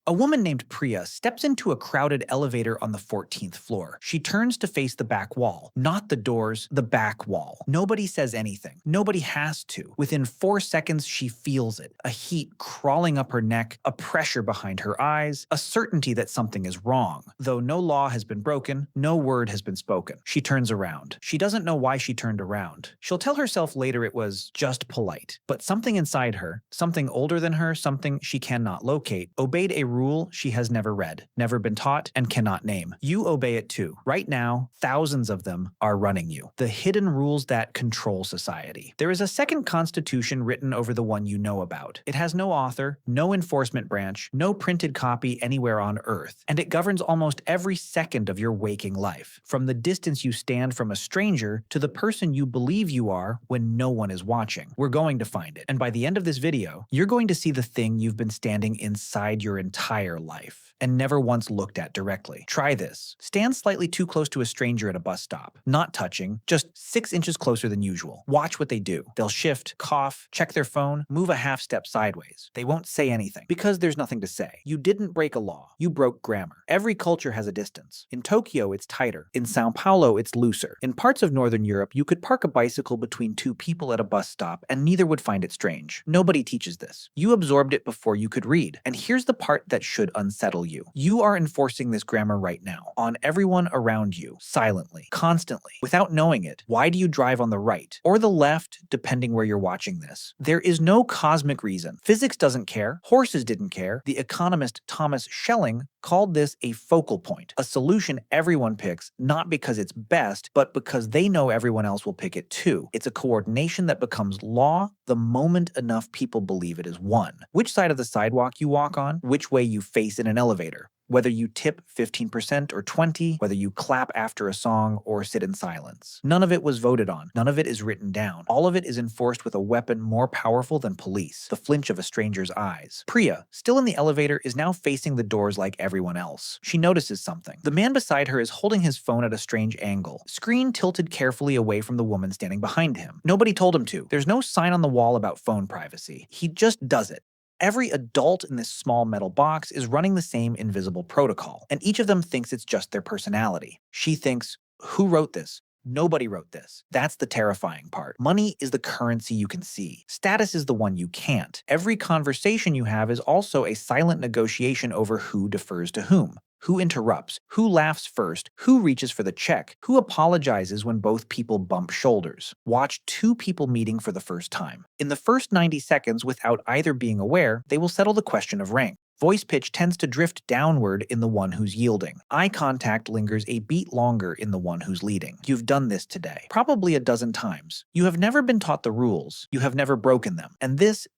A woman named Priya steps into a crowded elevator on the 14th floor. She turns to face the back wall, not the doors, the back wall. Nobody says anything. Nobody has to. Within 4 seconds, she feels it. A heat crawling up her neck, a pressure behind her eyes, a certainty that something is wrong. Though no law has been broken, no word has been spoken. She turns around. She doesn't know why she turned around. She'll tell herself later it was just polite. But something inside her, something older than her, something she cannot locate, obeyed a rule she has never read, never been taught, and cannot name. You obey it too. Right now, thousands of them are running you. The hidden rules that control society. There is a second constitution written over the one you know about. It has no author, no enforcement branch, no printed copy anywhere on Earth, and it governs almost every second of your waking life, from the distance you stand from a stranger to the person you believe you are when no one is watching. We're going to find it, and by the end of this video, you're going to see the thing you've been standing inside your entire life and never once looked at directly. Try this. Stand slightly too close to a stranger at a bus stop. Not touching, just 6 inches closer than usual. Watch what they do. They'll shift, cough, check their phone, move a half step sideways. They won't say anything because there's nothing to say. You didn't break a law. You broke grammar. Every culture has a distance. In Tokyo, it's tighter. In Sao Paulo, it's looser. In parts of Northern Europe, you could park a bicycle between 2 people at a bus stop and neither would find it strange. Nobody teaches this. You absorbed it before you could read. And here's the part that should unsettle you. You are enforcing this grammar right now on everyone around you, silently, constantly, without knowing it. Why do you drive on the right or the left, depending where you're watching this? There is no cosmic reason. Physics doesn't care. Horses didn't care. The economist Thomas Schelling called this a focal point, a solution everyone picks, not because it's best, but because they know everyone else will pick it too. It's a coordination that becomes law the moment enough people believe it is one. Which side of the sidewalk you walk on, which way you face in an elevator, whether you tip 15% or 20%, whether you clap after a song or sit in silence. None of it was voted on. None of it is written down. All of it is enforced with a weapon more powerful than police, the flinch of a stranger's eyes. Priya, still in the elevator, is now facing the doors like everyone else. She notices something. The man beside her is holding his phone at a strange angle, screen tilted carefully away from the woman standing behind him. Nobody told him to. There's no sign on the wall about phone privacy. He just does it. Every adult in this small metal box is running the same invisible protocol, and each of them thinks it's just their personality. She thinks, who wrote this? Nobody wrote this. That's the terrifying part. Money is the currency you can see. Status is the one you can't. Every conversation you have is also a silent negotiation over who defers to whom. Who interrupts? Who laughs first? Who reaches for the check? Who apologizes when both people bump shoulders? Watch 2 people meeting for the first time. In the first 90 seconds, without either being aware, they will settle the question of rank. Voice pitch tends to drift downward in the one who's yielding. Eye contact lingers a beat longer in the one who's leading. You've done this today, probably a dozen times. You have never been taught the rules. You have never broken them. And this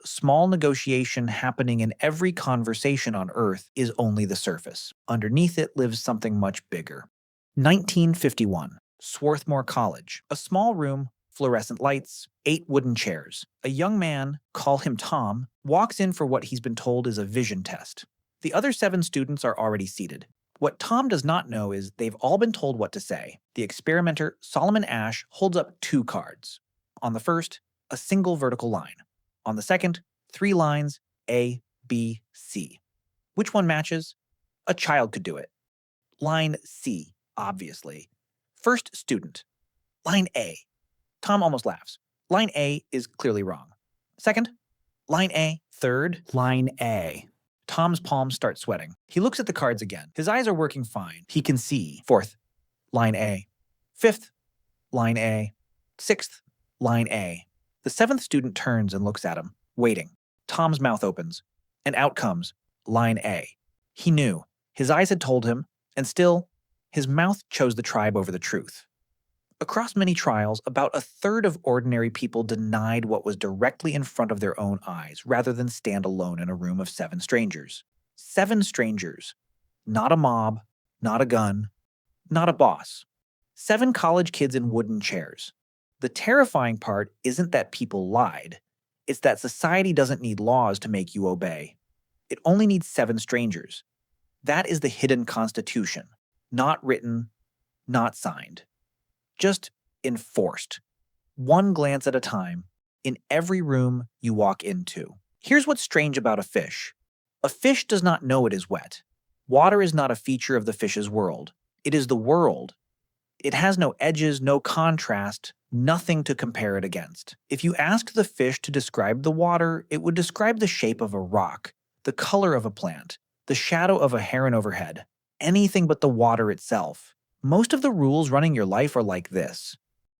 small negotiation happening in every conversation on Earth is only the surface. Underneath it lives something much bigger. 1951, Swarthmore College. A small room, fluorescent lights, 8 wooden chairs. A young man, call him Tom, walks in for what he's been told is a vision test. The other 7 students are already seated. What Tom does not know is they've all been told what to say. The experimenter, Solomon Asch, holds up 2 cards. On the first, a single vertical line. On the second, 3 lines, A, B, C. Which one matches? A child could do it. Line C, obviously. First student. Line A. Tom almost laughs. Line A is clearly wrong. Second, line A. Third, line A. Tom's palms start sweating. He looks at the cards again. His eyes are working fine. He can see. Fourth, line A. Fifth, line A. Sixth, line A. The 7th student turns and looks at him, waiting. Tom's mouth opens, and out comes line A. He knew. His eyes had told him, and still, his mouth chose the tribe over the truth. Across many trials, about a third of ordinary people denied what was directly in front of their own eyes, rather than stand alone in a room of 7 strangers. 7 strangers. Not a mob, not a gun, not a boss. 7 college kids in wooden chairs. The terrifying part isn't that people lied. It's that society doesn't need laws to make you obey. It only needs 7 strangers. That is the hidden constitution. Not written, not signed. Just enforced. One glance at a time, in every room you walk into. Here's what's strange about a fish. A fish does not know it is wet. Water is not a feature of the fish's world. It is the world. It has no edges, no contrast, nothing to compare it against. If you asked the fish to describe the water, it would describe the shape of a rock, the color of a plant, the shadow of a heron overhead, anything but the water itself. Most of the rules running your life are like this.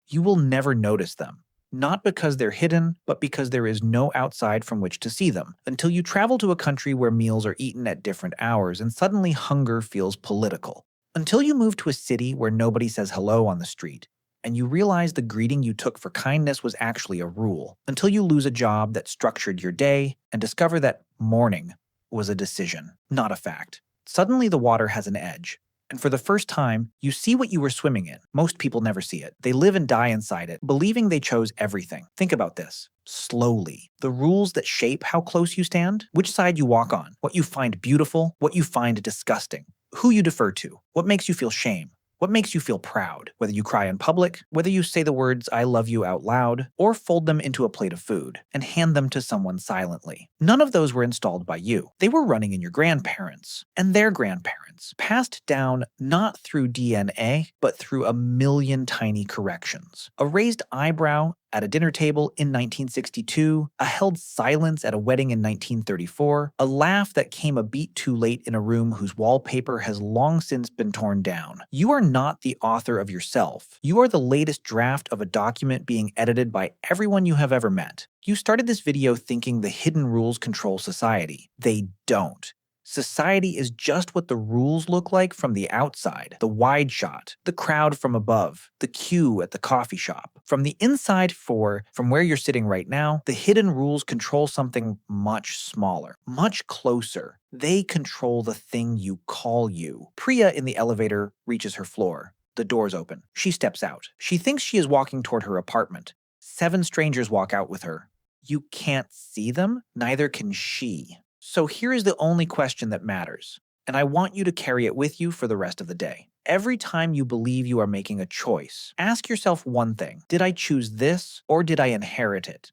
You will never notice them. Not because they're hidden, but because there is no outside from which to see them, until you travel to a country where meals are eaten at different hours and suddenly hunger feels political. Until you move to a city where nobody says hello on the street, and you realize the greeting you took for kindness was actually a rule. Until you lose a job that structured your day and discover that morning was a decision, not a fact. Suddenly the water has an edge. And for the first time, you see what you were swimming in. Most people never see it. They live and die inside it, believing they chose everything. Think about this. Slowly. The rules that shape how close you stand, which side you walk on, what you find beautiful, what you find disgusting, who you defer to, what makes you feel shame, what makes you feel proud, whether you cry in public, whether you say the words "I love you" out loud, or fold them into a plate of food and hand them to someone silently. None of those were installed by you. They were running in your grandparents and their grandparents, passed down not through DNA, but through a million tiny corrections. A raised eyebrow at a dinner table in 1962, a held silence at a wedding in 1934, a laugh that came a beat too late in a room whose wallpaper has long since been torn down. You are not the author of yourself. You are the latest draft of a document being edited by everyone you have ever met. You started this video thinking the hidden rules control society. They don't. Society is just what the rules look like from the outside, the wide shot, the crowd from above, the queue at the coffee shop. From the inside, from where you're sitting right now, the hidden rules control something much smaller, much closer. They control the thing you call you. Priya in the elevator reaches her floor. The doors open. She steps out. She thinks she is walking toward her apartment. 7 strangers walk out with her. You can't see them, neither can she. So here is the only question that matters, and I want you to carry it with you for the rest of the day. Every time you believe you are making a choice, ask yourself one thing. Did I choose this or did I inherit it?